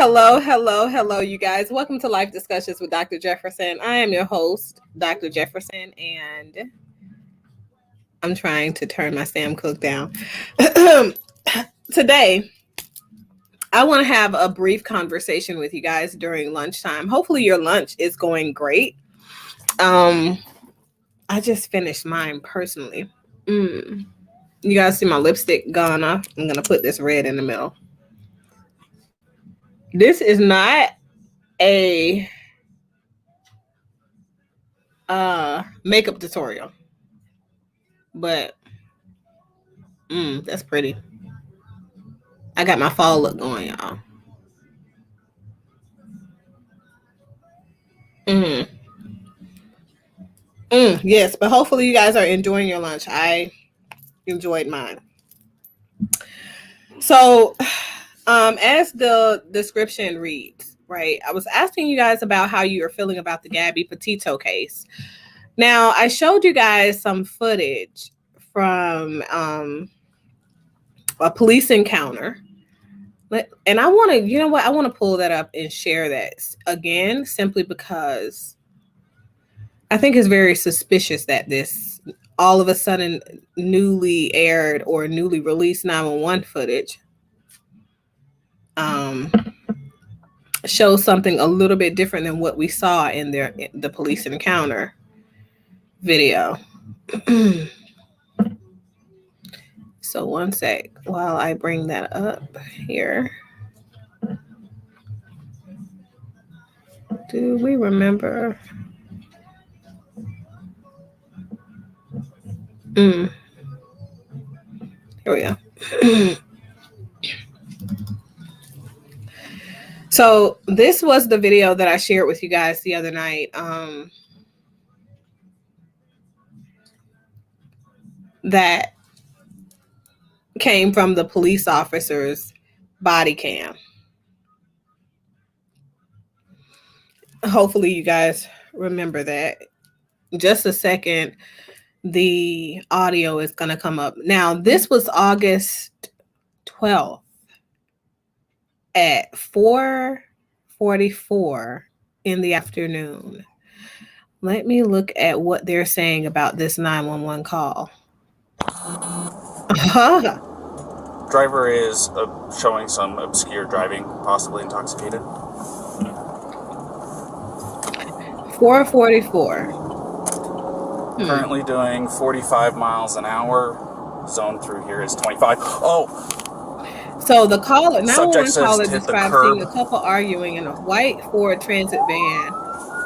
Hello, you guys. Welcome to Life Discussions with Dr. Jefferson. I am your host, Dr. Jefferson, and I'm trying to turn my Sam Cooke down. Today, I want to have a brief conversation with you guys during lunchtime. Hopefully your lunch is going great. I just finished mine personally. You guys see my lipstick gone off? I'm going to put this red in the middle. This is not a makeup tutorial, but that's pretty. I got my fall look going, y'all. Yes, but hopefully you guys are enjoying your lunch. I enjoyed mine. So, as the description reads, right, I was asking you guys about how you are feeling about the Gabby Petito case. Now, I showed you guys some footage from a police encounter. And I want to, I want to pull that up and share that again, simply because I think it's very suspicious that this all of a sudden newly aired or newly released 911 footage shows something a little bit different than what we saw in the police encounter video. So one sec while I bring that up here. Do we remember? Here we go. So this was the video that I shared with you guys the other night. That came from the police officer's body cam. Hopefully you guys remember that. Just a second, the audio is going to come up. Now, this was August 12th at 4:44 in the afternoon. Let me look at what they're saying about this 911 call. Driver is showing some obscure driving, possibly intoxicated. 4:44. Currently doing 45 miles an hour. Zone through here is 25. Oh! So the caller, 911 caller hit the described curb. seeing a couple arguing in a white Ford Transit van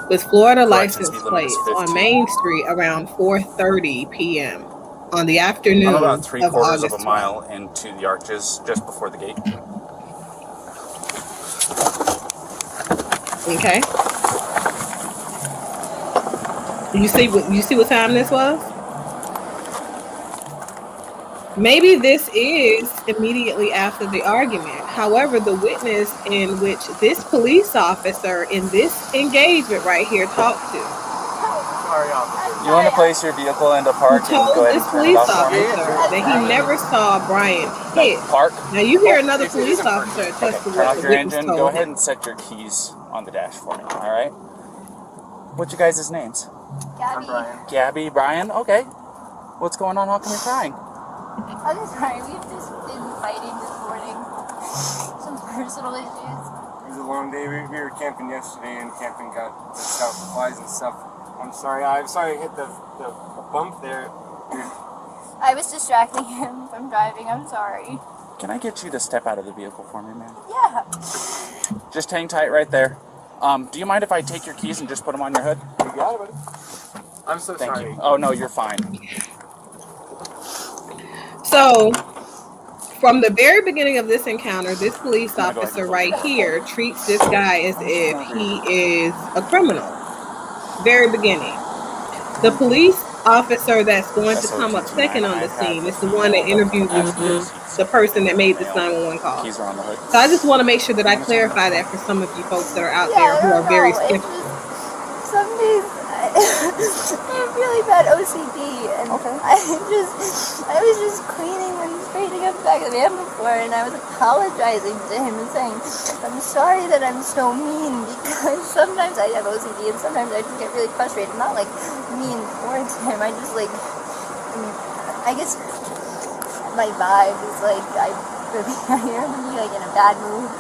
with Florida license Speed limit is plates 15. on Main Street around 4:30 p.m. on the afternoon I'm about 3/4 of of a mile into the arches, just before the gate. Okay. You see what time this was? Maybe this is immediately after the argument. However, the witness in which this police officer in this engagement right here talked to. You want to place your vehicle into park and told go ahead this and turn it police off for me? officer that he never saw Brian hit. Park. Now you hear another police officer attest to Turn what off the your witness engine. told Go ahead him. and set your keys on the dash for me. All right. What's your guys' names? Gabby. I'm Brian. Gabby, Brian. Okay. What's going on? How come you're crying? I'm sorry, we've just been fighting this morning. Some personal issues. It was a long day. We were camping yesterday, and camping got flies and stuff. I'm sorry I hit the bump there. I was distracting him from driving. I'm sorry. Can I get you to step out of the vehicle for me, man? Yeah. Just hang tight right there. Do you mind if I take your keys and just put them on your hood? You got it, buddy. I'm so Thank sorry. you. Oh, no, you're fine. So, from the very beginning of this encounter, this police officer right here treats this guy as if he is a criminal. Very beginning. The police officer that's going to come up second on the scene is the one that interviewed the person that made this 911 call. Keys are on the hood. So I just want to make sure that I clarify that for some of you folks that are out there who are very skeptical. Some days I have really bad OCD, and I was just cleaning and straightening up the back of the van before, and I was apologizing to him and saying, I'm sorry that I'm so mean, because sometimes I have OCD, and sometimes I just get really frustrated. Not like mean towards him, I just like, I guess my vibe is like, I remember being like in a bad mood.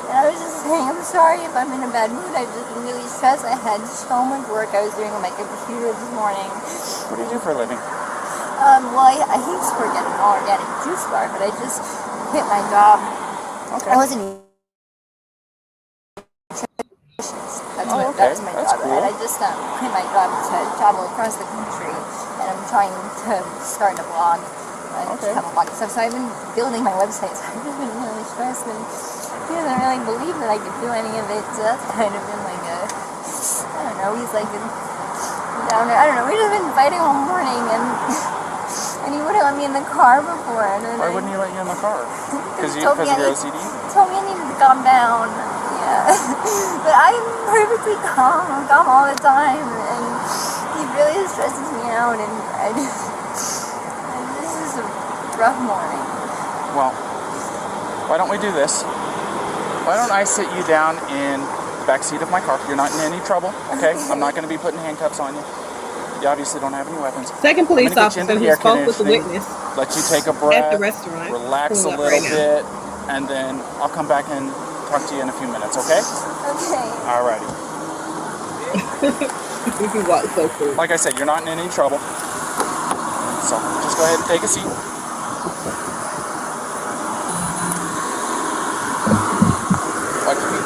And I was just saying, I'm sorry if I'm in a bad mood. I've just been really stressed. I had so much work I was doing on my computer this morning. What do you do for a living? Well, I used to work at an organic juice bar, but I just quit my job. Okay. I wasn't That's my That's job. cool. And I just quit my job to travel across the country, and I'm trying to start a blog. Just have a blog and stuff. So I've been building my website, so I've just been really stressed, and he doesn't really believe that I could do any of it, so that's kind of been like a, I don't know, he's like down there. I don't know, we've just been fighting all morning, and he wouldn't let me in the car before. And then Why wouldn't he let you in the car? Because of your OCD? He told me I needed to calm down. Yeah. But I'm perfectly calm. I'm calm all the time, and he really stresses me out, and this is a rough morning. Well, why don't we do this? Why don't I sit you down in the back seat of my car? You're not in any trouble, okay? I'm not going to be putting handcuffs on you. You obviously don't have any weapons. Second police officer who spoke with the witness. Let you take a breath, at the restaurant, relax a little bit, and then I'll come back and talk to you in a few minutes, okay? Okay. Alrighty. You walk so cool. Like I said, you're not in any trouble. So just go ahead and take a seat. Watch your feet.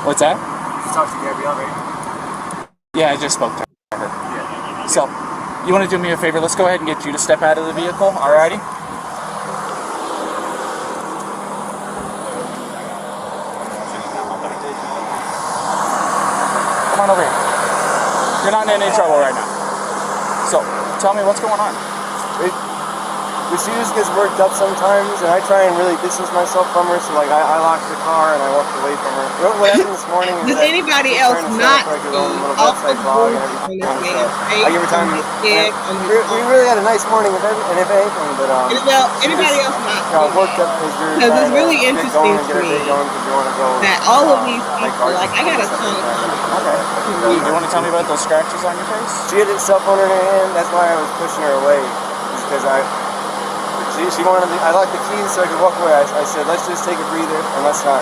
What's that? You talked to Gabby already? Yeah, I just spoke to her. Yeah. So, you want to do me a favor? Let's go ahead and get you to step out of the vehicle, alrighty? Come on over here. You're not in any trouble right now. So, tell me what's going on. She just gets worked up sometimes, and I try and really distance myself from her. So like I lock the car and I walk away from her. What happened this morning? Does anybody else not see all the blog and on everything? this man's face, I give her time. on his head, on his We really had a nice morning, if anything, but well, anybody else not got worked up because you're because it's really get interesting going and to get our me day going because you want to go. that all of these people, like I got a ton of Okay. Do you want to tell me about those scratches on your face? She had a cell phone in her hand. That's why I was pushing her away, because she wanted. I locked the keys so I could walk away. I said, let's just take a breather and let's not.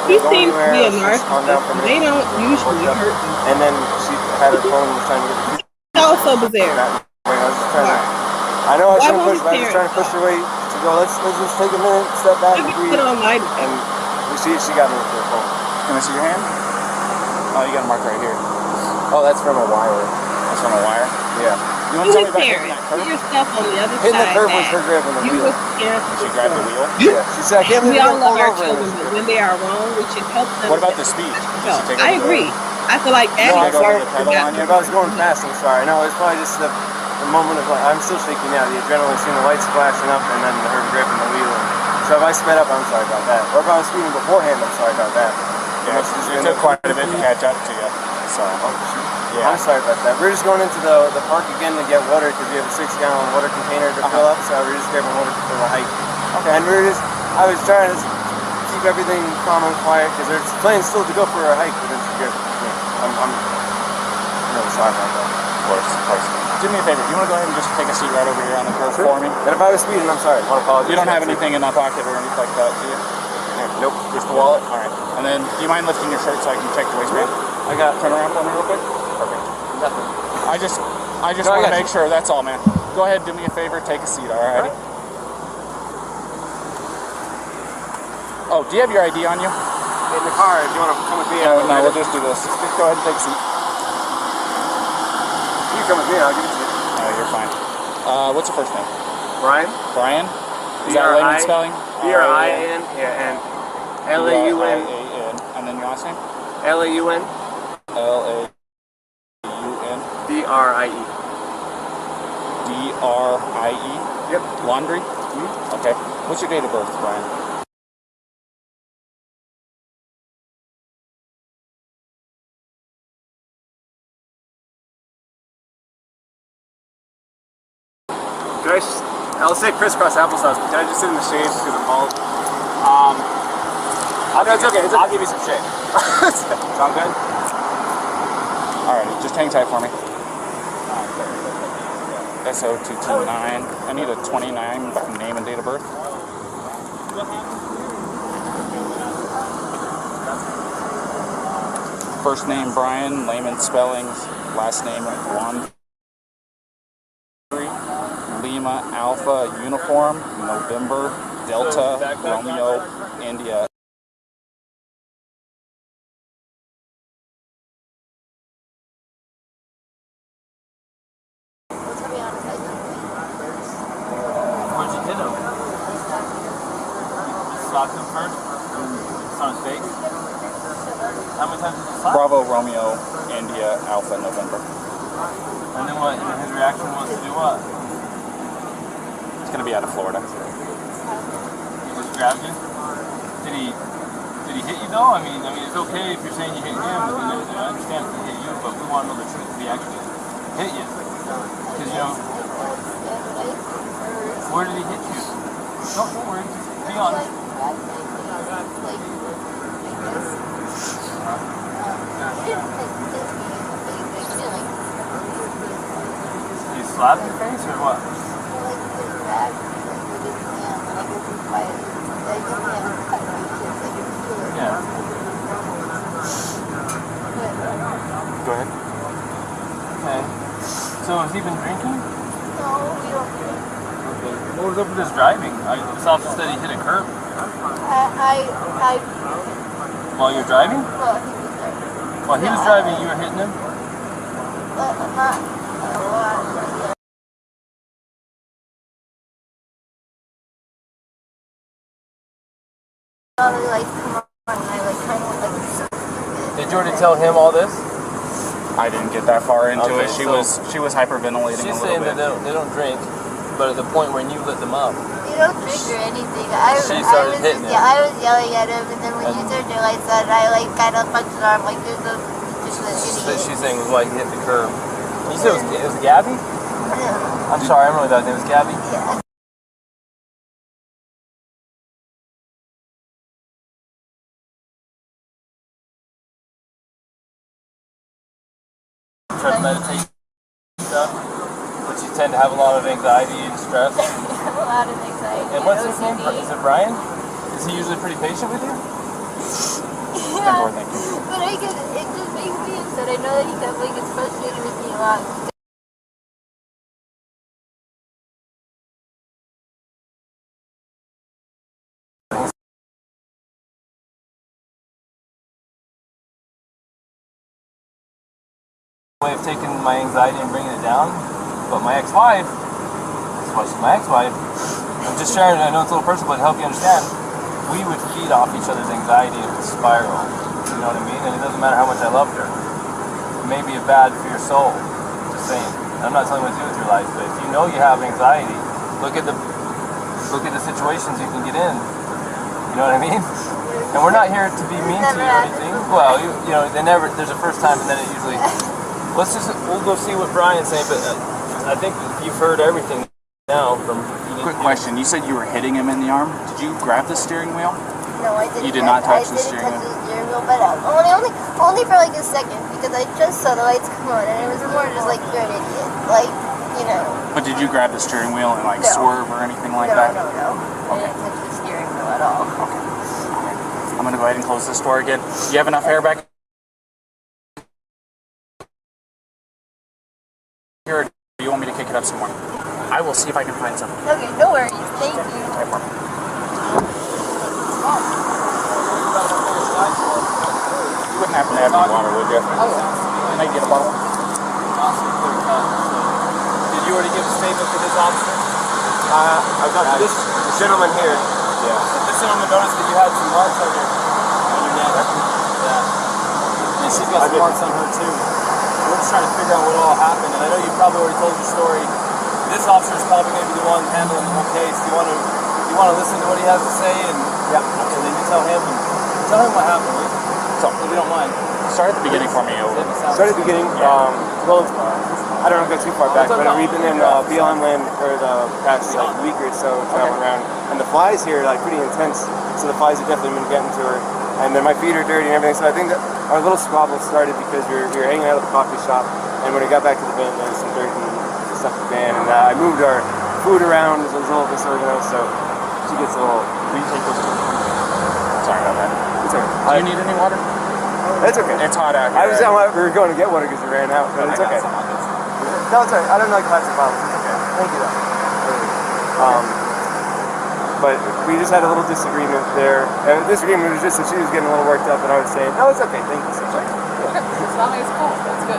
He seems to be a narcissist. They don't usually hurt them. And then she had her phone and was trying to get the keys. It's also bizarre. I was just trying to. I know I shouldn't push, but I was just trying to push her away to go. Let's just take a minute, step back, and breathe. And she got me with her phone. Can I see your hand? Oh, you got a mark right here. Oh, that's from a wire. That's from a wire? Yeah. You want to tell me about hitting that Put curb? yourself on the other Hitting side. the curb was her grabbing the wheel. She grabbed the wheel? Yeah. She said, I can't We believe all you love our pulled over. children, but when they are wrong, we should help them. What about the speed? Did she take I over agree. I feel like No, I'm Did she go sorry. over the pedal on you? If I was going fast, I'm sorry. No, it's probably just the moment of like, I'm still shaking now. The adrenaline, seeing the lights flashing up, and then her gripping the wheel. So if I sped up, I'm sorry about that. Or if I was speeding beforehand, I'm sorry about that. Yeah, it took quite a bit to catch up to you. So, yeah. I'm sorry about that. We're just going into the park again to get water because we have a 6-gallon water container to fill up. So we're just grabbing water for the hike. Okay. And I was trying to keep everything calm and quiet because they're planning still to go for a hike. But I'm really sorry about that. Of course. Do me a favor. You want to go ahead and just take a seat right over here on the curb for me? And if I was speeding, I'm sorry. I want to apologize. You don't have anything in that pocket or anything like that, do you? Nope. Just the wallet? Alright. And then, do you mind lifting your shirt so I can check the waistband? Turn around for me real quick. Perfect. Nothing. I just want to make sure, that's all, man. Go ahead, do me a favor, take a seat, alright? Oh, do you have your ID on you? In the car, if you want to come with me. No, we'll just do this. Just go ahead and take a seat. You come with me, I'll give it to you. Alright, you're fine. What's your first name? Brian? Brian? Is that layman spelling? B-R-I-N, yeah, and L-A-U-N. And then your last name? L-A-U-N. L-A-U-N. D-R-I-E. D-R-I-E. Yep. Laundry? Mm-hmm. Okay. What's your date of birth, Brian? I'll say crisscross applesauce, but can I just sit in the shade because I'm bald? No, it's okay. I'll give you some shade. Sound good? Alright, just hang tight for me. SO229. I need a 29 name and date of birth. First name Brian, layman spellings, last name Laundry. Lima Alpha Uniform, November Delta Romeo India. Where'd you hit him? You slapped him first? It's on his face? How many times did you slap? Bravo Romeo India Alpha November. And then what? And his reaction was to do what? It's gonna be out of Florida. He just grabbed you? Did he hit you though? I mean, it's okay if you're saying you hit him. I understand if he hit you, but we want to know the truth. If he actually hit you, because you know, where did he hit you? No, don't worry. Be honest. Did he slap your face or what? Yeah. Go ahead. Okay. So has he been drinking? No, we don't drink. Okay. What was up with his driving? This officer said he hit a curb. While you're driving? Well, he was there. While he was driving, you were hitting him? Not a lot. All the lights come on, and I kind of so stupid. Did you already tell him all this? I didn't get that far into Okay, it. so She was hyperventilating a She's little saying bit. that they don't drink, but at the point when you lit them up. You don't drink or anything. She started hitting him. Yeah, I was yelling at him, and then when you turned your lights on, I kind of punched his arm like there's no just an idiot. She's saying it was why he hit the curb. You said it was Gabby? Yeah. I'm sorry, I remember that name was Gabby. Yeah. Try to meditate and stuff, but you tend to have a lot of anxiety and stress. I have a lot of anxiety. And what's his OCD. name? Is it Brian? Is he usually pretty patient with you? Yeah, but it just makes me upset. I know that he definitely gets frustrated with me a lot. Way of taking my anxiety and bringing it down, but my ex-wife, that's why she's my ex-wife, I'm just sharing, I know it's a little personal, but to help you understand, we would feed off each other's anxiety and it would spiral, you know what I mean? And it doesn't matter how much I loved her. It may be bad for your soul, just saying. And I'm not telling you what to do with your life, but if you know you have anxiety, look at the situations you can get in, you know what I mean? And we're not here to be mean to you or anything. Well, you know, there's a first time and then it usually... We'll go see what Brian's saying, but I think you've heard everything now from... Quick question. You said you were hitting him in the arm. Did you grab the steering wheel? No, I didn't. You did not touch the steering wheel? I didn't touch the steering wheel, but only for like a second, because I just saw the lights come on, and it was more just like, you're an idiot. Like, you know. But did you grab the steering wheel and like No. swerve or anything like that? No. I didn't touch the steering wheel at all. Okay. I'm going to go ahead and close this door again. You have enough air back here, or do you want me to kick it up some more? I will see if I can find some. Okay, no worries. Thank you. Type one. You wouldn't happen to have any water, would you? Oh, yeah. Can I get a bottle? Did you already give a statement to this officer? I've got this gentleman here. Yeah. This gentleman noticed that you had some marks on your neck. Yeah. And she's got some marks on her too. We're just trying to figure out what all happened. And I know you probably already told your story. this officer is probably going to be the one handling the whole case. Do you want to listen to what he has to say? And yeah, and then you tell him what happened. So if you don't mind. Start at the beginning for me. Start at the beginning. Well, I don't want to go too far back, but we've been in BLM land for the past week or so, traveling around, and the flies here are pretty intense. So the flies have definitely been getting to her, and then my feet are dirty and everything. So I think that our little squabble started because we were hanging out at the coffee shop, and when we got back to the van, there was some dirt and stuff in the van, and I moved our food around. It was a little disorganized, so she gets a little. Sorry about that. It's okay. Do you need any water? It's okay. It's hot out here. We were going to get water because we ran out, but it's okay. No, it's alright. I don't like plastic bottles. It's okay. Thank you, though. But we just had a little disagreement there. And the disagreement was just that she was getting a little worked up, and I was saying, "No, it's okay. Thank you so much." Okay. As long as it's cold, that's good.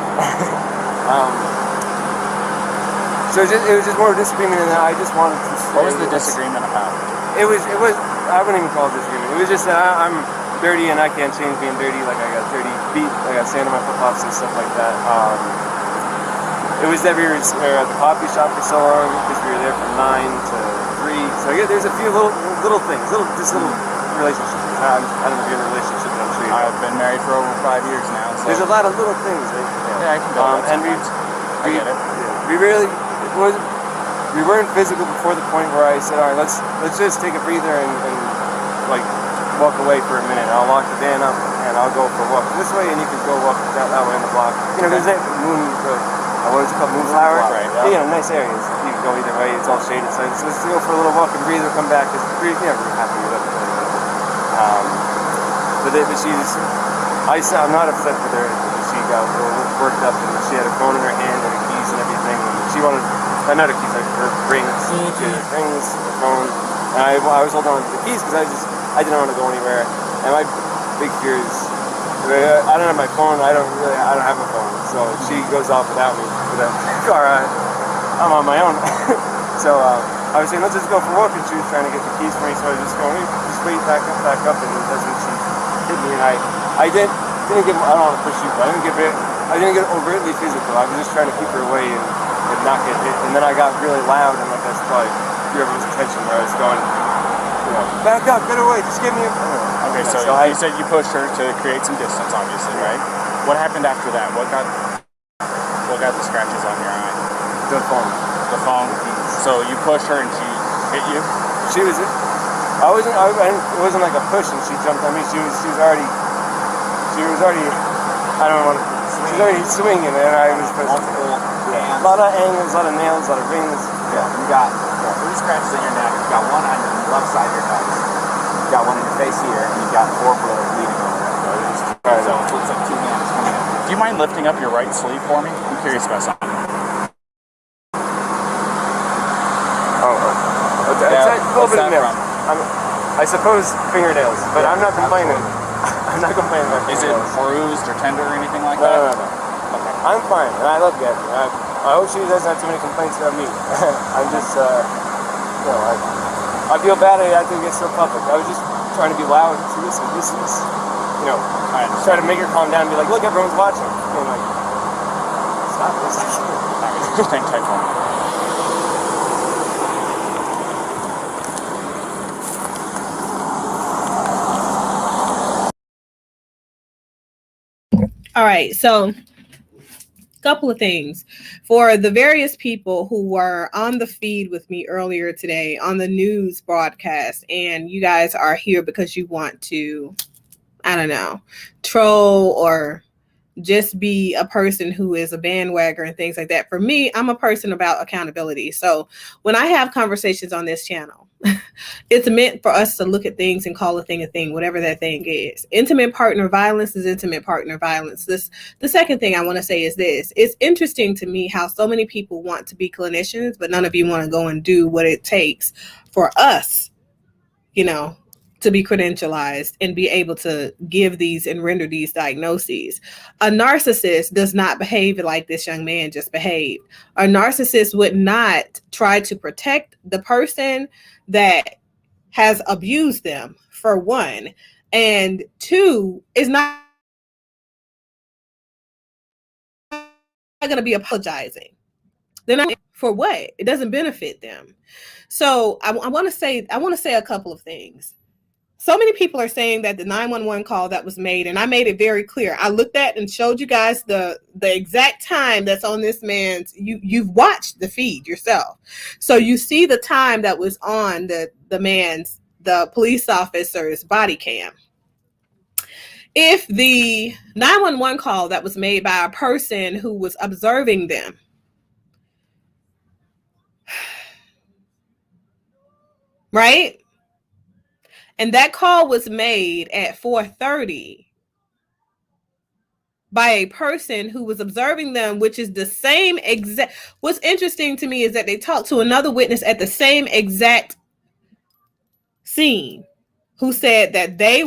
So it was just more of a disagreement, and I just wanted to. What was the disagreement about? It was. I wouldn't even call it disagreement. It was just that I'm dirty and I can't change being dirty. Like I got dirty feet, I got sand on my flip-flops and stuff like that. It was that we were at the coffee shop for so long because we were there from 9 to 3. So there's a few little things, little relationships. I don't know if you're in a relationship, but I'm sure you I've been married for over 5 years now. So. There's a lot of little things. Yeah, I can go. And I get it. We weren't physical before the point where I said, all right, let's just take a breather and walk away for a minute. I'll lock the van up and I'll go for a walk this way, and you can go walk that way on the block. There's that what is it called, moonflower? Right. Yeah. Nice areas. You can go either way. It's all shaded. So let's go for a little walk and breathe. We'll come back. Because we're happy with it. I'm not upset with her. She got worked up and she had her phone in her hand and her keys and everything. And she wanted, not her keys, her rings. Her phone. And I was holding on to the keys because I didn't want to go anywhere. And my big fear is, I don't have my phone. I don't have a phone. So she goes off without me. With a car, I'm on my own. So I was saying, let's just go for a walk. And she was trying to get the keys for me. So I was just going, just wait back up. And that's when she hit me. And I didn't get. I don't want to push you, but I didn't get overtly physical. I was just trying to keep her away and not get hit. And then I got really loud, and that's probably whoever's attention where I was going. Back up, get away. Just give me a. Okay, so you said you pushed her to create some distance, obviously, right? What happened after that? What got the scratches on your eye? The phone. The phone. So you pushed her and she hit you? It wasn't like a push and she jumped on me. She was already, I don't want to, she was already swinging and I was multiple a lot of angles, a lot of nails, a lot of rings. Yeah, you got 3 scratches on your neck. You got one on your left side of your nose. You got one in your face here, and you got 4 bleeding over there. So it looks like 2 hands coming in. Do you mind lifting up your right sleeve for me? I'm curious about something. It's a little bit of nails. I suppose fingernails, but I'm not complaining. I'm not complaining about fingernails. Is it bruised or tender or anything like that? No. Okay. I'm fine, and I love Gabby. I hope she doesn't have too many complaints about me. I'm just, I feel bad I had to get so public. I was just trying to be loud to listen. This is, try to make her calm down and be like, look, everyone's watching. And like, stop this. Just hang tight for me. All right, so couple of things for the various people who were on the feed with me earlier today on the news broadcast, and you guys are here because you want to, I don't know, troll or just be a person who is a bandwagoner and things like that. For me, I'm a person about accountability. So when I have conversations on this channel, it's meant for us to look at things and call a thing, whatever that thing is. Intimate partner violence is intimate partner violence. The second thing I want to say is this. It's interesting to me how so many people want to be clinicians, but none of you want to go and do what it takes for us, to be credentialized and be able to give these and render these diagnoses. A narcissist does not behave like this young man just behaved. A narcissist would not try to protect the person that has abused them, for one, and 2, is not going to be apologizing. They're not For what? It doesn't benefit them. So I want to say a couple of things. So many people are saying that the 911 call that was made, and I made it very clear. I looked at and showed you guys the exact time that's on this man's. You've watched the feed yourself, so you see the time that was on the police officer's body cam. If the 911 call that was made by a person who was observing them, right? And that call was made at 4:30 by a person who was observing them, which is the same exact. What's interesting to me is that they talked to another witness at the same exact scene who said that they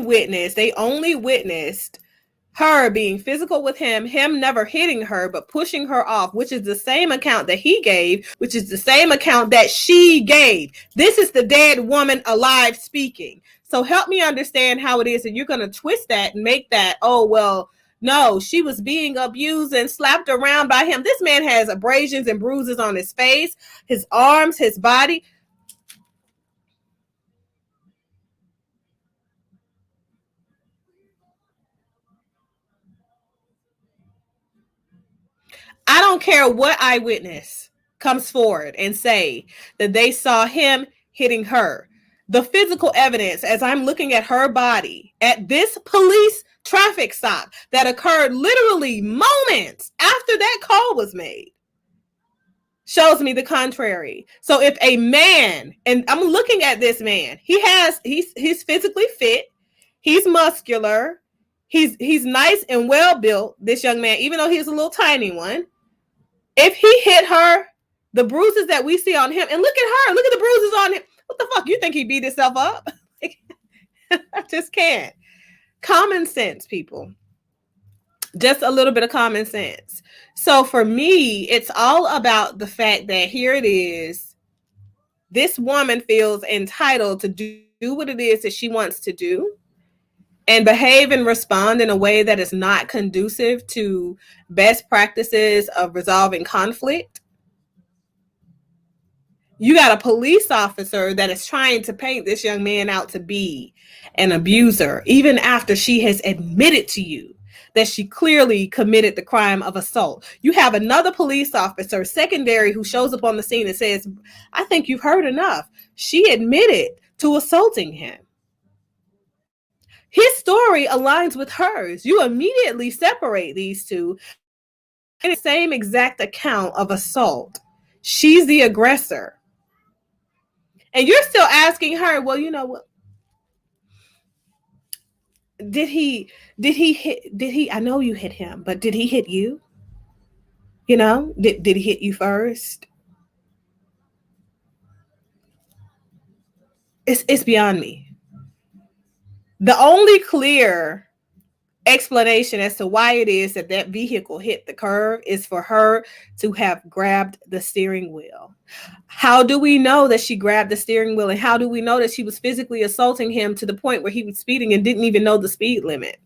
only witnessed her being physical with him never hitting her, but pushing her off, which is the same account that he gave, which is the same account that she gave. This is the dead woman alive speaking. So help me understand how it is that you're going to twist that and make that, oh, well, no, she was being abused and slapped around by him. This man has abrasions and bruises on his face, his arms, his body. I don't care what eyewitness comes forward and say that they saw him hitting her. The physical evidence, as I'm looking at her body at this police traffic stop that occurred literally moments after that call was made, shows me the contrary. So if a man, and I'm looking at this man, he's physically fit, he's muscular, he's nice and well built, this young man, even though he's a little tiny one. If he hit her, the bruises that we see on him, and look at her, look at the bruises on him. What the fuck? You think he beat himself up? I just can't. Common sense, people. Just a little bit of common sense. So for me, it's all about the fact that here it is. This woman feels entitled to do what it is that she wants to do and behave and respond in a way that is not conducive to best practices of resolving conflict. You got a police officer that is trying to paint this young man out to be an abuser, even after she has admitted to you that she clearly committed the crime of assault. You have another police officer, secondary, who shows up on the scene and says, I think you've heard enough. She admitted to assaulting him. His story aligns with hers. You immediately separate these two in the same exact account of assault. She's the aggressor. And you're still asking her, well, you know what? Did he I know you hit him, but did he hit you? You know, did he hit you first? It's beyond me. The only clear explanation as to why it is that vehicle hit the curb is for her to have grabbed the steering wheel. How do we know that she grabbed the steering wheel? And how do we know that she was physically assaulting him to the point where he was speeding and didn't even know the speed limit?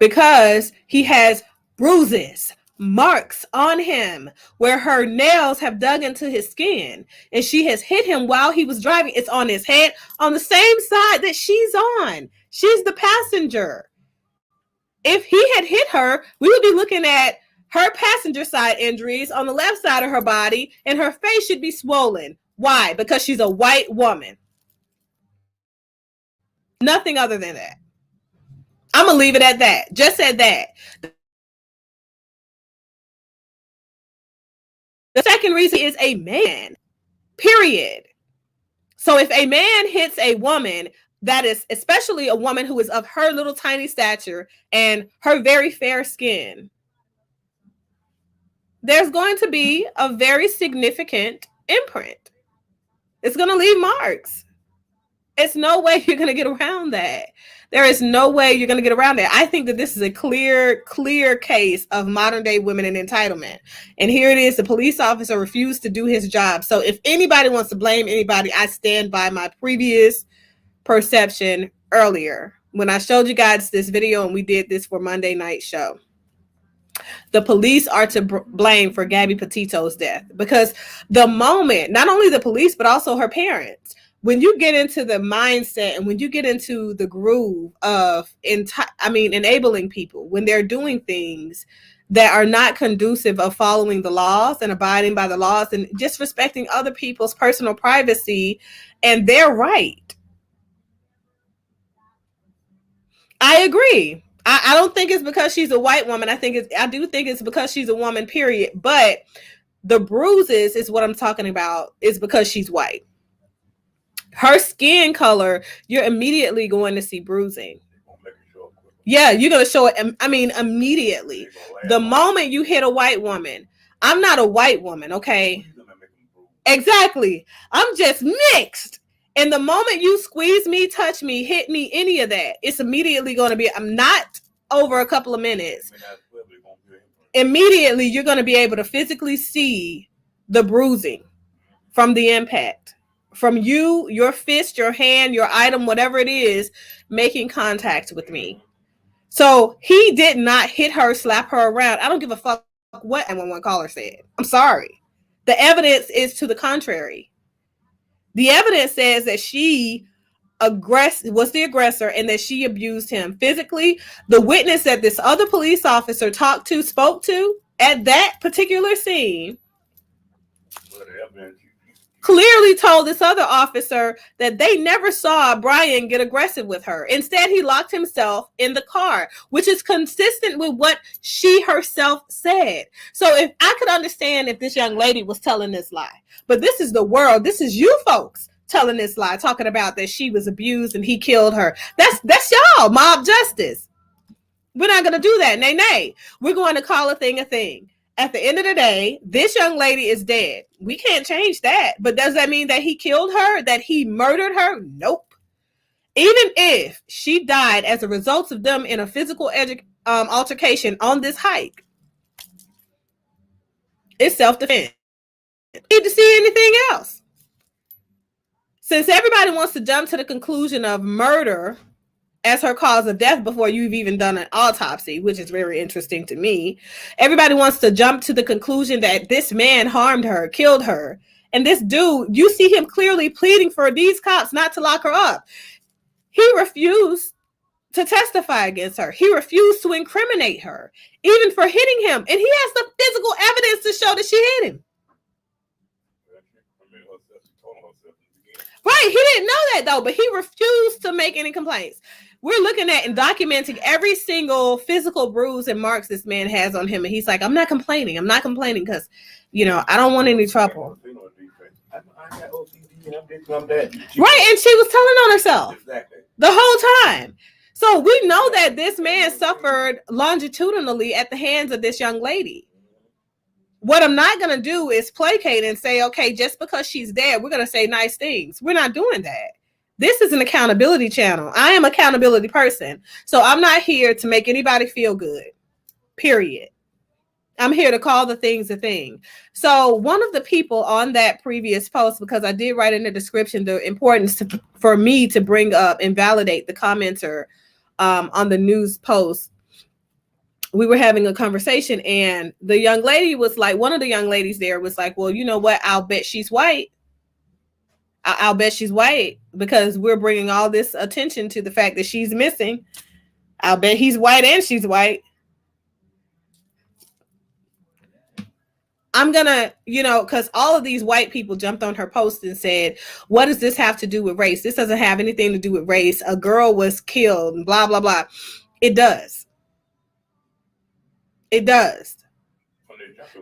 Because he has bruises, marks on him where her nails have dug into his skin, and she has hit him while he was driving. It's on his head, on the same side that she's on. She's the passenger. If he had hit her, we would be looking at her passenger side injuries on the left side of her body, and her face should be swollen. Why? Because she's a white woman. Nothing other than that. I'm going to leave it at that. Just at that. The second reason is a man, period. So if a man hits a woman, that is especially a woman who is of her little tiny stature and her very fair skin, there's going to be a very significant imprint. It's going to leave marks. It's no way you're going to get around that. There is no way you're going to get around that. I think that this is a clear case of modern day women and entitlement. And here it is. The police officer refused to do his job. So if anybody wants to blame anybody, I stand by my previous perception earlier when I showed you guys this video and we did this for Monday night show. The police are to blame for Gabby Petito's death, because the moment, not only the police, but also her parents, when you get into the mindset and when you get into the groove of, enabling people when they're doing things that are not conducive of following the laws and abiding by the laws and just respecting other people's personal privacy and their right. I agree. I don't think it's because she's a white woman. I do think it's because she's a woman, period. But the bruises is what I'm talking about, is because she's white. Her skin color, you're immediately going to see bruising. Yeah, you're going to show it. Immediately. The moment you hit a white woman, I'm not a white woman, okay? Exactly. I'm just mixed. And the moment you squeeze me, touch me, hit me, any of that, it's immediately going to be, I'm not over a couple of minutes. Immediately, you're going to be able to physically see the bruising from the impact. From you, your fist, your hand, your item, whatever it is, making contact with me. So he did not hit her, slap her around. I don't give a fuck what 911 caller said. I'm sorry. The evidence is to the contrary. The evidence says that she was the aggressor and that she abused him physically. The witness that this other police officer spoke to at that particular scene clearly told this other officer that they never saw Brian get aggressive with her. Instead, he locked himself in the car, which is consistent with what she herself said. So if I could understand if this young lady was telling this lie, but this is the world. This is you folks telling this lie, talking about that she was abused and he killed her. That's y'all, mob justice. We're not going to do that. Nay. We're going to call a thing a thing. At the end of the day, this young lady is dead. We can't change that. But does that mean that he killed her? That he murdered her? Nope. Even if she died as a result of them in a physical altercation on this hike, it's self-defense. Need to see anything else? Since everybody wants to jump to the conclusion of murder as her cause of death before you've even done an autopsy, which is very interesting to me. Everybody wants to jump to the conclusion that this man harmed her, killed her. And this dude, you see him clearly pleading for these cops not to lock her up. He refused to testify against her. He refused to incriminate her, even for hitting him. And he has the physical evidence to show that she hit him. Right, he didn't know that though, but he refused to make any complaints. We're looking at and documenting every single physical bruise and marks this man has on him. And he's like, I'm not complaining because, I don't want any trouble. Right, and she was telling on herself the whole time. So we know that this man suffered longitudinally at the hands of this young lady. What I'm not going to do is placate and say, okay, just because she's dead, we're going to say nice things. We're not doing that. This is an accountability channel. I am an accountability person. So I'm not here to make anybody feel good, period. I'm here to call the things a thing. So one of the people on that previous post, because I did write in the description the importance for me to bring up and validate the commenter on the news post, we were having a conversation and the young lady was like, one of the young ladies there was like, well, you know what? I'll bet she's white. I'll bet she's white because we're bringing all this attention to the fact that she's missing. I'll bet he's white and she's white. I'm going to, because all of these white people jumped on her post and said, what does this have to do with race? This doesn't have anything to do with race. A girl was killed and blah, blah, blah. It does. It does.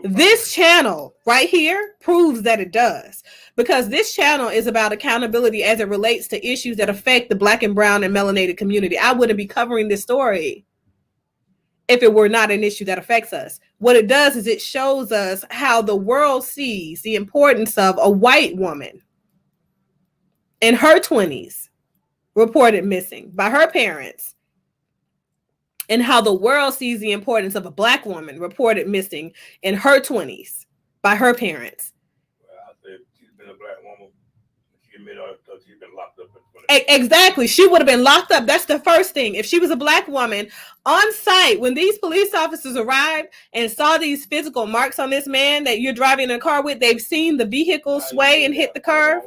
This channel right here proves that it does, because this channel is about accountability as it relates to issues that affect the Black and brown and melanated community. I wouldn't be covering this story if it were not an issue that affects us. What it does is it shows us how the world sees the importance of a white woman in her 20s reported missing by her parents, and how the world sees the importance of a Black woman reported missing in her 20s by her parents. Well, I said she's been a Black woman. She's been locked up. Exactly. She would have been locked up. That's the first thing. If she was a black woman on site, when these police officers arrived and saw these physical marks on this man that you're driving in a car with, they've seen the vehicle sway and hit the curb.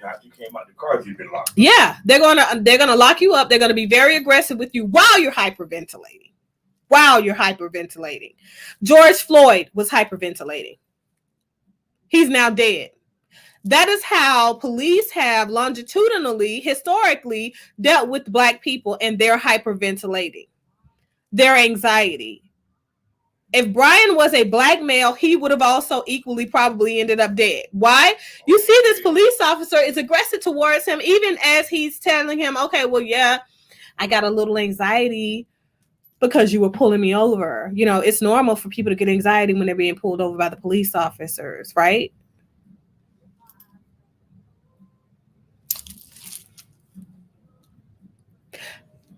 After you came out the car, you've been locked up. Yeah, they're gonna lock you up. They're gonna be very aggressive with you while you're hyperventilating. George Floyd was hyperventilating. He's now dead. That is how police have longitudinally, historically, dealt with black people and their hyperventilating, their anxiety. If Brian was a black male, he would have also equally probably ended up dead. Why? You see, this police officer is aggressive towards him, even as he's telling him, okay, well, yeah, I got a little anxiety because you were pulling me over. You know, it's normal for people to get anxiety when they're being pulled over by the police officers, right?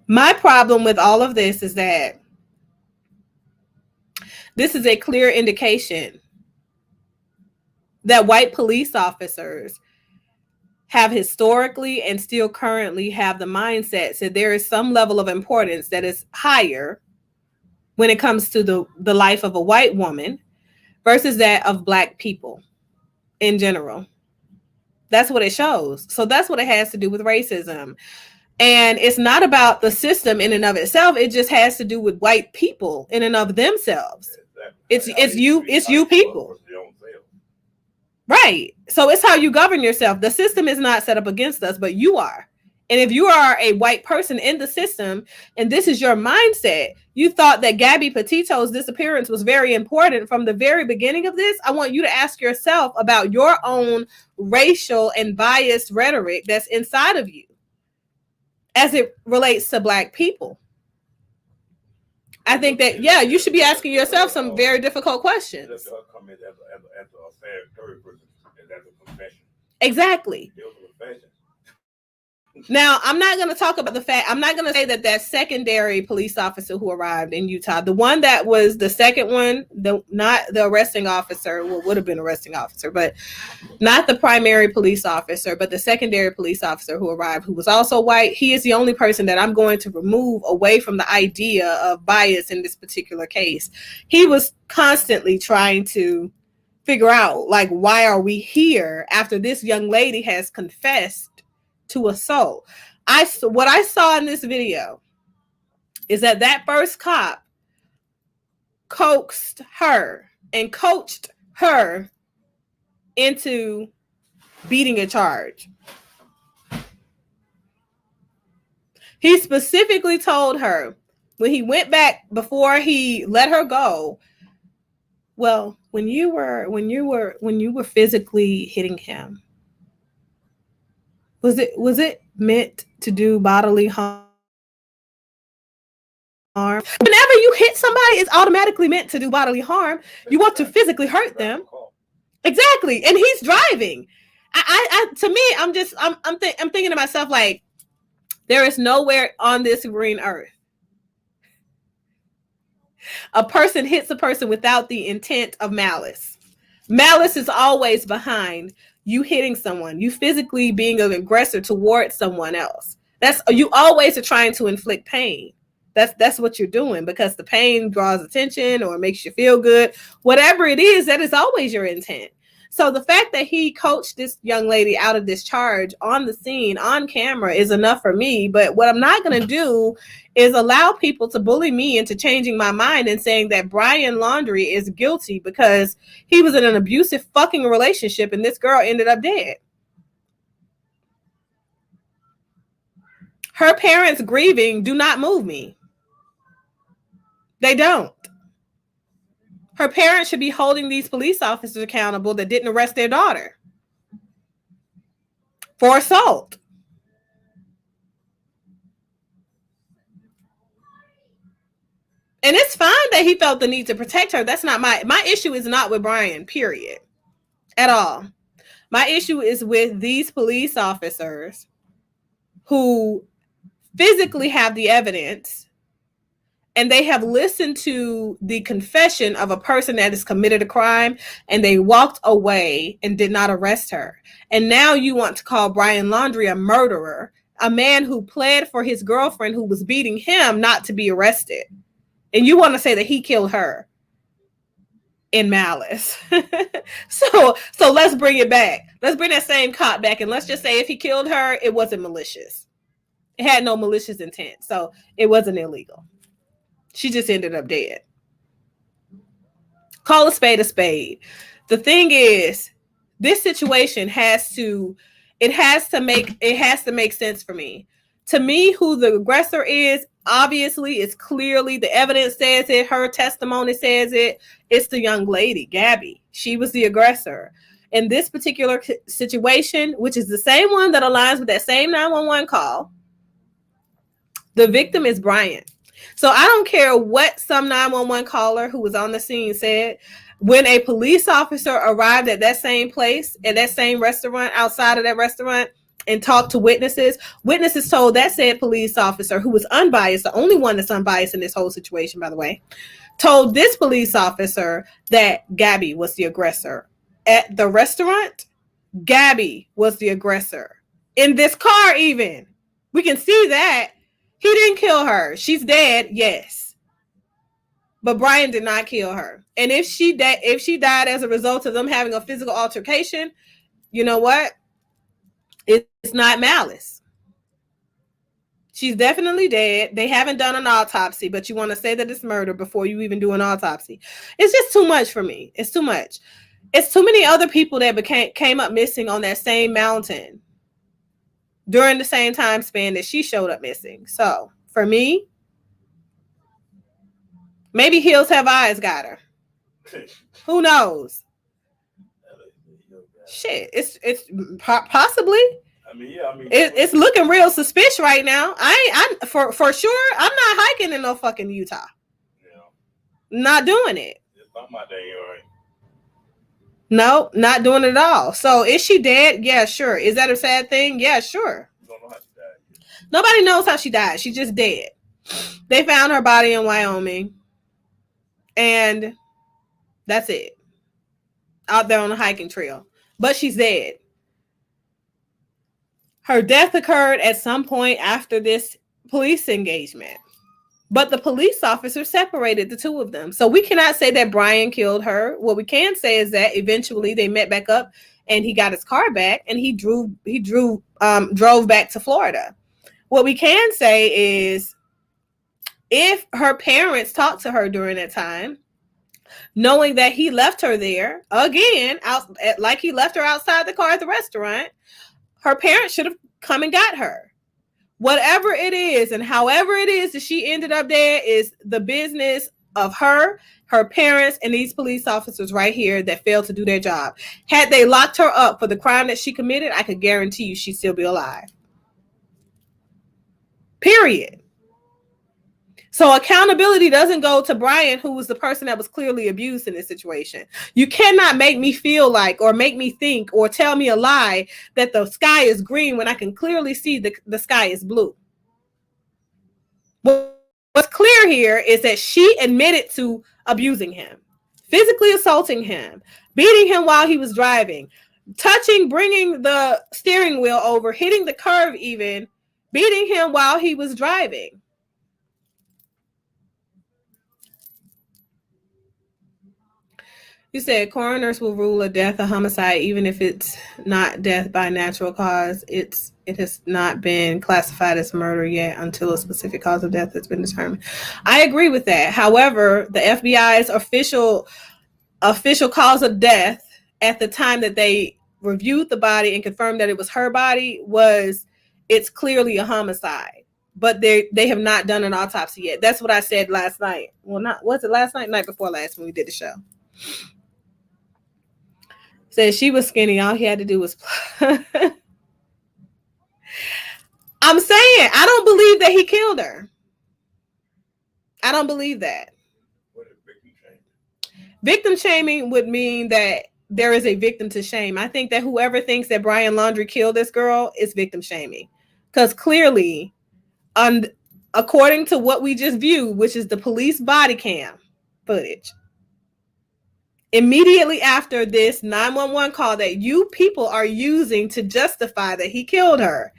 My problem with all of this is that this is a clear indication that white police officers have historically and still currently have the mindset that there is some level of importance that is higher when it comes to the life of a white woman versus that of black people in general. That's what it shows. So that's what it has to do with racism. And it's not about the system in and of itself. It just has to do with white people in and of themselves. It's you people. Right. So it's how you govern yourself. The system is not set up against us, but you are. And if you are a white person in the system, and this is your mindset, you thought that Gabby Petito's disappearance was very important from the very beginning of this, I want you to ask yourself about your own racial and biased rhetoric that's inside of you as it relates to black people. I think that, yeah, you should be asking yourself some very difficult questions. Exactly. Now, I'm not going to talk about the fact, I'm not going to say that that secondary police officer who arrived in Utah, the one that was the second one, not the arresting officer, well, would have been arresting officer, but not the primary police officer, but the secondary police officer who arrived, who was also white. He is the only person that I'm going to remove away from the idea of bias in this particular case. He was constantly trying to figure out, like, why are we here after this young lady has confessed to assault? What I saw in this video is that first cop coaxed her and coached her into beating a charge. He specifically told her when he went back before he let her go, well, when you were physically hitting him, was it meant to do bodily harm? Whenever you hit somebody, it's automatically meant to do bodily harm. You want to physically hurt them. Exactly. And he's driving. To me, I'm thinking to myself, like, there is nowhere on this green earth a person hits a person without the intent of malice. Malice is always behind you hitting someone, you physically being an aggressor towards someone else. You always are trying to inflict pain. That's what you're doing, because the pain draws attention or makes you feel good. Whatever it is, that is always your intent. So the fact that he coached this young lady out of this charge on the scene, on camera, is enough for me. But what I'm not going to do is allow people to bully me into changing my mind and saying that Brian Laundrie is guilty because he was in an abusive fucking relationship and this girl ended up dead. Her parents grieving do not move me. They don't. Her parents should be holding these police officers accountable that didn't arrest their daughter for assault. And it's fine that he felt the need to protect her. That's not my issue is not with Brian, period, at all. My issue is with these police officers who physically have the evidence and they have listened to the confession of a person that has committed a crime, and they walked away and did not arrest her. And now you want to call Brian Laundrie a murderer, a man who pled for his girlfriend who was beating him not to be arrested. And you want to say that he killed her in malice. So let's bring it back. Let's bring that same cop back, and let's just say if he killed her, it wasn't malicious. It had no malicious intent, so it wasn't illegal. She just ended up dead. Call a spade a spade. The thing is, this situation has to make sense for me. To me, who the aggressor is, obviously, it's clearly, the evidence says it, her testimony says it. It's the young lady, Gabby. She was the aggressor. In this particular situation, which is the same one that aligns with that same 911 call, the victim is Brian. So I don't care what some 911 caller who was on the scene said. When a police officer arrived at that same place, at that same restaurant, outside of that restaurant, and talked to witnesses told that said police officer, who was unbiased, the only one that's unbiased in this whole situation, by the way, told this police officer that Gabby was the aggressor. At the restaurant, Gabby was the aggressor. In this car even. We can see that. He didn't kill her. She's dead, yes. But Brian did not kill her. And if she died as a result of them having a physical altercation, you know what? It's not malice. She's definitely dead. They haven't done an autopsy, but you want to say that it's murder before you even do an autopsy. It's just too much for me. It's too much. It's too many other people that came up missing on that same mountain during the same time span that she showed up missing. So for me, maybe Hills Have Eyes got her. Who knows? Shit, it's possibly. It's looking real suspicious right now. I'm for sure. I'm not hiking in no fucking Utah. Yeah. Not doing it. It's not my day, all right. No, not doing it at all. So is she dead? Yeah, sure. Is that a sad thing? Yeah, sure. Don't know how she died. Nobody knows how she died. She's just dead. They found her body in Wyoming, and that's it. Out there on the hiking trail. But she's dead. Her death occurred at some point after this police engagement. But the police officer separated the two of them. So we cannot say that Brian killed her. What we can say is that eventually they met back up and he got his car back and he drove back to Florida. What we can say is if her parents talked to her during that time, knowing that he left her there again, like he left her outside the car at the restaurant, her parents should have come and got her. Whatever it is and however it is that she ended up there is the business of her parents, and these police officers right here that failed to do their job. Had they locked her up for the crime that she committed, I could guarantee you she'd still be alive. Period. So accountability doesn't go to Brian, who was the person that was clearly abused in this situation. You cannot make me feel like or make me think or tell me a lie that the sky is green when I can clearly see the sky is blue. What's clear here is that she admitted to abusing him, physically assaulting him, beating him while he was driving, touching, bringing the steering wheel over, hitting the curve even, beating him while he was driving. You said coroners will rule a death a homicide even if it's not death by natural cause. It has not been classified as murder yet until a specific cause of death has been determined. I agree with that. However, the FBI's official cause of death at the time that they reviewed the body and confirmed that it was her body it's clearly a homicide. But they have not done an autopsy yet. That's what I said last night. Well, was it last night? Night before last when we did the show. Said she was skinny. All he had to do was. I'm saying I don't believe that he killed her. I don't believe that. What is victim shaming? Victim shaming would mean that there is a victim to shame. I think that whoever thinks that Brian Laundrie killed this girl is victim shaming, because clearly, according to what we just viewed, which is the police body cam footage, immediately after this 911 call that you people are using to justify that he killed her.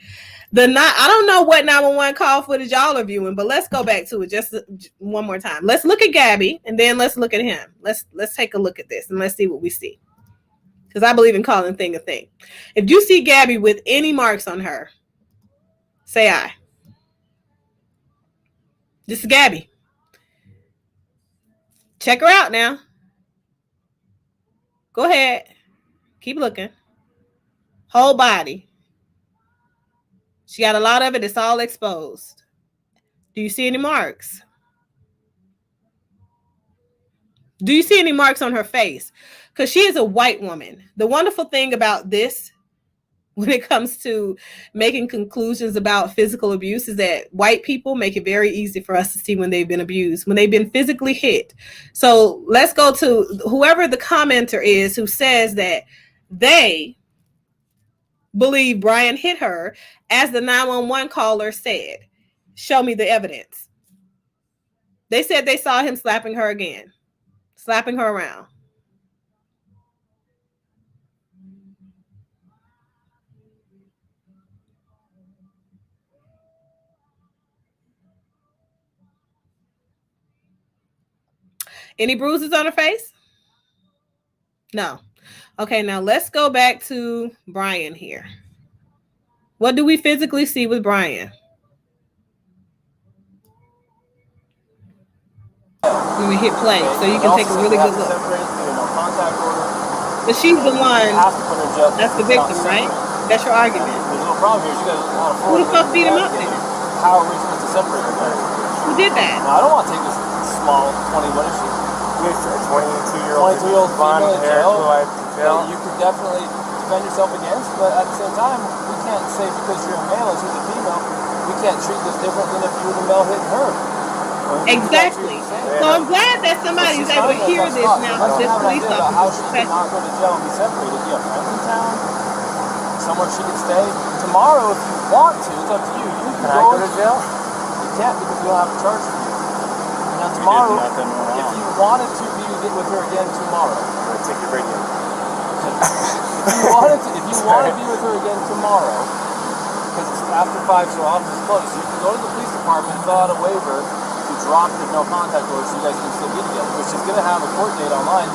I don't know what 911 call footage y'all are viewing, but let's go back to it just one more time. Let's look at Gabby and then let's look at him. Let's take a look at this and let's see what we see. Because I believe in calling thing a thing. If you see Gabby with any marks on her, say aye. This is Gabby. Check her out now. Go ahead. Keep looking. Whole body. She got a lot of it. It's all exposed. Do you see any marks? Do you see any marks on her face? Because she is a white woman. The wonderful thing about this, when it comes to making conclusions about physical abuse, is that white people make it very easy for us to see when they've been abused, when they've been physically hit. So let's go to whoever the commenter is who says that they believe Brian hit her, as the 911 caller said. Show me the evidence. They said they saw him slapping her again, slapping her around. Any bruises on her face? No. Okay, now let's go back to Brian here. What do we physically see with Brian? Let me hit play so you can take a really good look. But she's the one that's the victim, right? That's your argument. Who the fuck beat him up then? How are we supposed to separate them? Who did that? Now, I don't want to take this small 20, what is she? He's a 22-year-old blonde hair, blue-eyed that you could definitely defend yourself against, but at the same time, we can't say because you're a male and she's a female, we can't treat this different than if you were the male hitting her. Exactly. So I'm glad that somebody's able to hear this now, because this police officer is not go to jail and be separated. You have friends in town, somewhere she can stay. Tomorrow, if you want to, it's up to you. You can go to jail? You can't because we don't have a charge for you. Now tomorrow, if you wanted to be with her again tomorrow, I'm gonna take your radio. if you want to be with her again tomorrow, because it's after 5, so our office is closed, so you can go to the police department, fill out a waiver to drop the no contact order so you guys can still be together, which is going to have a court date online.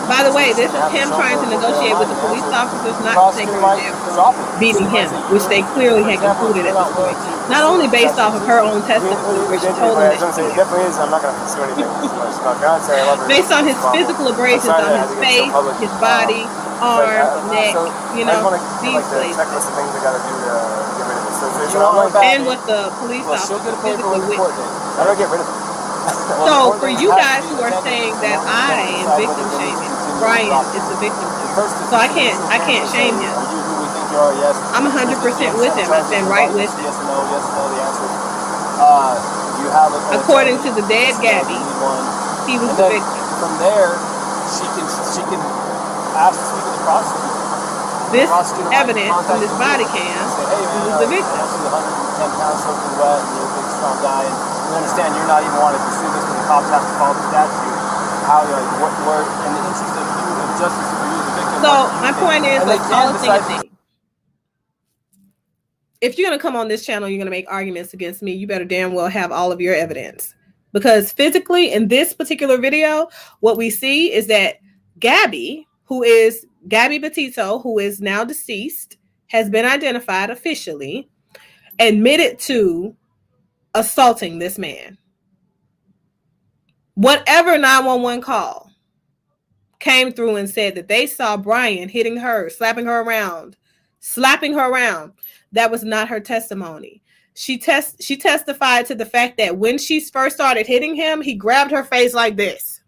By the way, this is him trying to negotiate with the police officers not to take her to jail for beating him, which they clearly had concluded at this point. Not only based off of her own testimony, where she told him that it definitely is. I'm not going to pursue anything. based on his physical abrasions on his face, his body, arms, neck, you know, these places. Checklist of things I got to do to get rid of this. And what the police officer physically witnessed. How do I get rid of it? So for you guys who are saying that I am victim shaming, Brian is the victim. So I can't shame him. I'm 100% with him. I stand right with him. Yes or no, the answer. You have according to the dead Gabby, he was the victim. From there, she can ask to speak to the prosecutor. This evidence from this body cam, he was the victim. She's 110 pounds soaking wet, and you're a big strong guy, and you understand you're not even wanting to pursue this, but the cops have to follow the statute. How, where, in the interest of you, of justice for you as a victim. So my point is, let's call a thing a thing. If you're going to come on this channel, you're going to make arguments against me, you better damn well have all of your evidence. Because physically, in this particular video, what we see is that Gabby, who is Gabby Petito, who is now deceased, has been identified officially, admitted to assaulting this man. Whatever 911 call came through and said that they saw Brian hitting her, slapping her around, that was not her testimony. She testified to the fact that when she first started hitting him, he grabbed her face like this.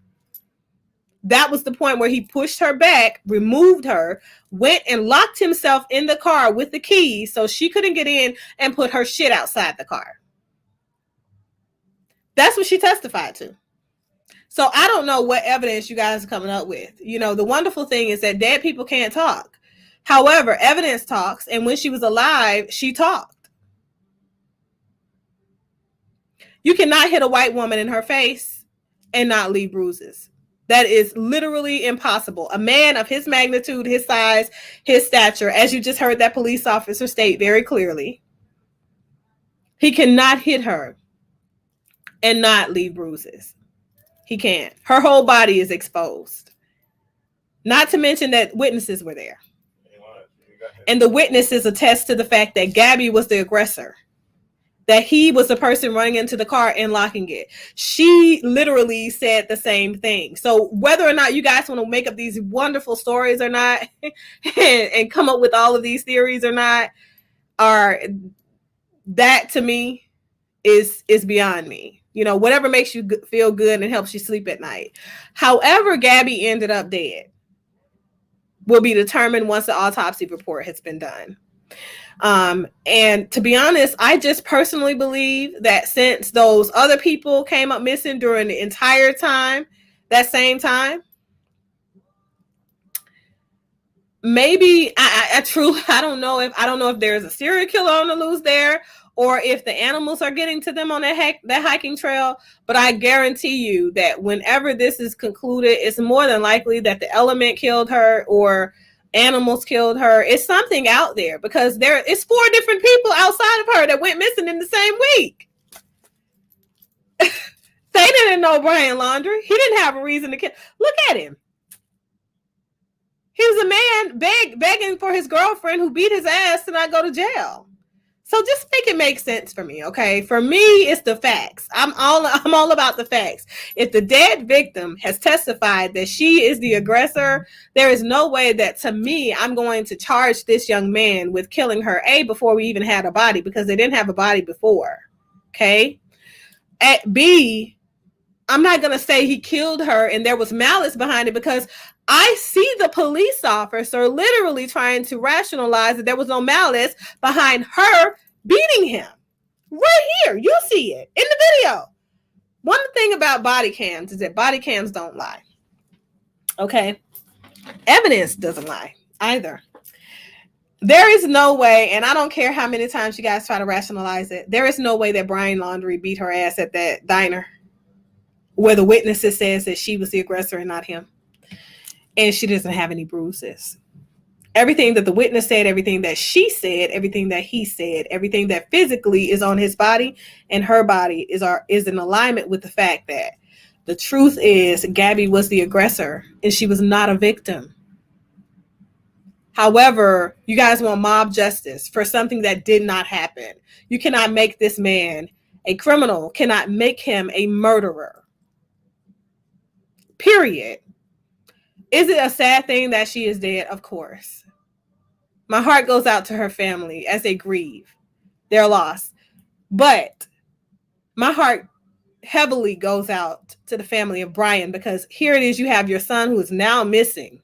That was the point where he pushed her back, removed her, went and locked himself in the car with the keys so she couldn't get in and put her shit outside the car. That's what she testified to. So I don't know what evidence you guys are coming up with. You know, the wonderful thing is that dead people can't talk. However, evidence talks, and when she was alive, she talked. You cannot hit a white woman in her face and not leave bruises. That is literally impossible. A man of his magnitude, his size, his stature, as you just heard that police officer state very clearly, he cannot hit her and not leave bruises. He can't. Her whole body is exposed. Not to mention that witnesses were there. And the witnesses attest to the fact that Gabby was the aggressor. That he was the person running into the car and locking it. She literally said the same thing. So whether or not you guys want to make up these wonderful stories or not, and come up with all of these theories or not, that to me is beyond me. You know, whatever makes you feel good and helps you sleep at night. However, Gabby ended up dead will be determined once the autopsy report has been done. And to be honest, I just personally believe that since those other people came up missing during the entire time, that same time, maybe I truly I don't know if there's a serial killer on the loose there, or if the animals are getting to them on that hiking trail. But I guarantee you that whenever this is concluded, it's more than likely that the element killed her or animals killed her. It's something out there, because it's 4 different people outside of her that went missing in the same week. They didn't know Brian Laundrie. He didn't have a reason to kill. Look at him. He was a man begging for his girlfriend who beat his ass to not go to jail. So just make it make sense for me, okay? For me, it's the facts. I'm all about the facts. If the dead victim has testified that she is the aggressor, there is no way that, to me, I'm going to charge this young man with killing her, A, before we even had a body, because they didn't have a body before, okay? At B, I'm not going to say he killed her and there was malice behind it, because I see the police officer literally trying to rationalize that there was no malice behind her beating him. Right here. You see it in the video. One thing about body cams is that body cams don't lie. Okay? Evidence doesn't lie either. There is no way, and I don't care how many times you guys try to rationalize it, there is no way that Brian Laundrie beat her ass at that diner where the witnesses says that she was the aggressor and not him. And she doesn't have any bruises. Everything that the witness said, everything that she said, everything that he said, everything that physically is on his body and her body is in alignment with the fact that the truth is Gabby was the aggressor and she was not a victim. However, you guys want mob justice for something that did not happen. You cannot make this man a criminal, cannot make him a murderer. Period. Is it a sad thing that she is dead? Of course. My heart goes out to her family as they grieve their loss. But my heart heavily goes out to the family of Brian, because here it is, you have your son who is now missing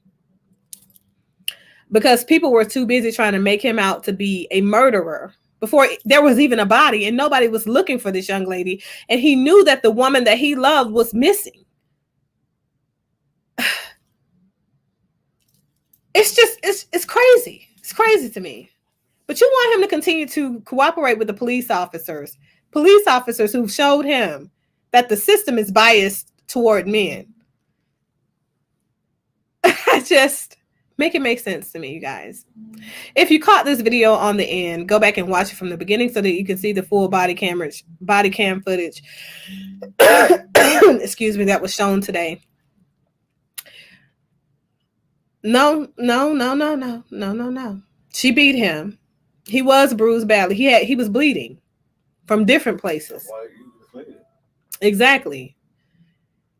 because people were too busy trying to make him out to be a murderer before there was even a body, and nobody was looking for this young lady. And he knew that the woman that he loved was missing. It's crazy. It's crazy to me. But you want him to continue to cooperate with the police officers who showed him that the system is biased toward men. Just make it make sense to me, you guys. If you caught this video on the end, go back and watch it from the beginning so that you can see the full body cam footage. Excuse me, that was shown today. No. She beat him. He was bruised badly. He was bleeding from different places. Exactly.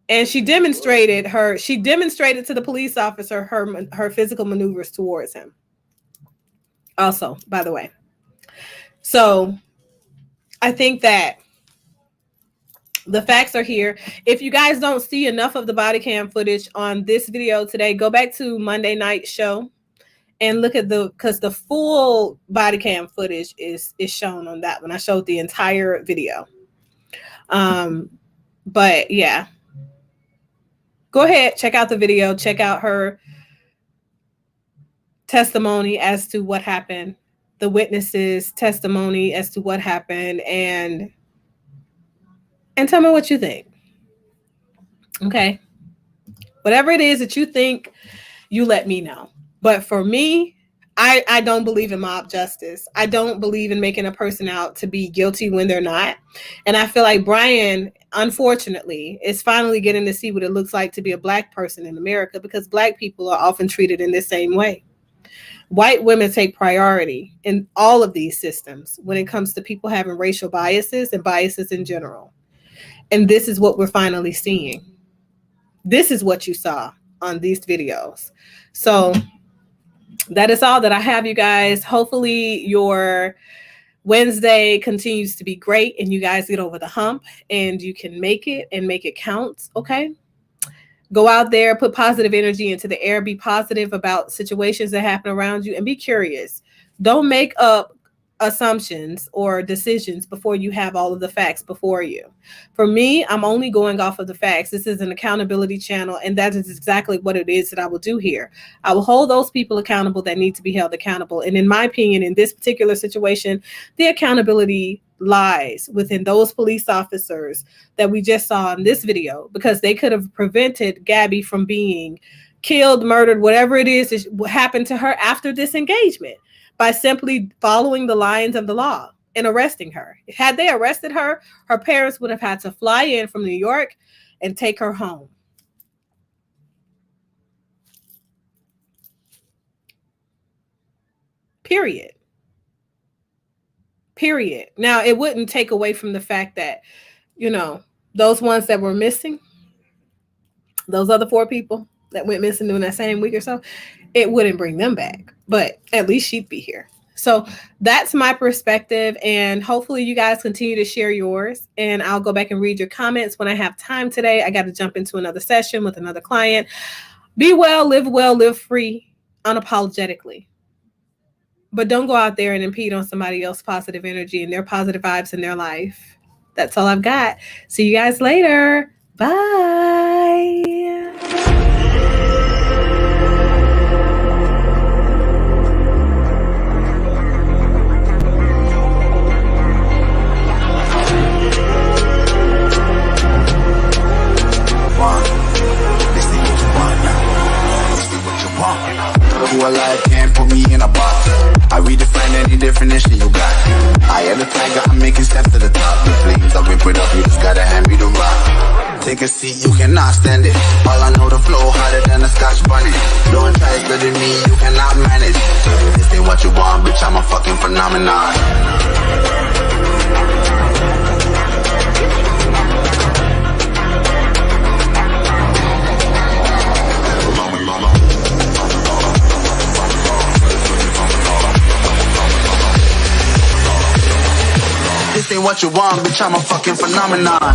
And she demonstrated to the police officer her physical maneuvers towards him. Also, by the way. So I think that the facts are here. If you guys don't see enough of the body cam footage on this video today, go back to Monday night show and look at because the full body cam footage is shown on that one. I showed the entire video. But yeah, go ahead, check out the video, check out her testimony as to what happened, the witnesses' testimony as to what happened, and and tell me what you think. Okay? Whatever it is that you think, you let me know. But for me, I don't believe in mob justice. I don't believe in making a person out to be guilty when they're not. And I feel like Brian, unfortunately, is finally getting to see what it looks like to be a Black person in America, because Black people are often treated in the same way. White women take priority in all of these systems when it comes to people having racial biases and biases in general. And this is what we're finally seeing. This is what you saw on these videos. So that is all that I have, you guys. Hopefully your Wednesday continues to be great and you guys get over the hump and you can make it and make it count. Okay. Go out there, put positive energy into the air, be positive about situations that happen around you, and be curious. Don't make up assumptions or decisions before you have all of the facts before you. For me, I'm only going off of the facts. This is an accountability channel, and that is exactly what it is that I will do here. I will hold those people accountable that need to be held accountable. And in my opinion, in this particular situation, the accountability lies within those police officers that we just saw in this video, because they could have prevented Gabby from being killed, murdered, whatever it is that happened to her after this engagement, by simply following the lines of the law and arresting her. Had they arrested her, her parents would have had to fly in from New York and take her home. Period. Period. Now, it wouldn't take away from the fact that, you know, those ones that were missing, those other 4 people that went missing during that same week or so, it wouldn't bring them back, but at least she'd be here. So that's my perspective, and hopefully you guys continue to share yours, and I'll go back and read your comments when I have time today. I got to jump into another session with another client. Be well, live free, unapologetically. But don't go out there and impede on somebody else's positive energy and their positive vibes in their life. That's all I've got. See you guys later. Bye. Who alive can't put me in a box. I redefine any definition you got. I am the tiger, I'm making steps to the top. The flames, I whip it up, you just gotta hand me the rock. Take a seat, you cannot stand it. All I know, the flow harder than a Scotch bunny. Don't try it better than me, you cannot manage. This ain't what you want, bitch, I'm a fucking phenomenon. This ain't what you want, bitch, I'm a fucking phenomenon.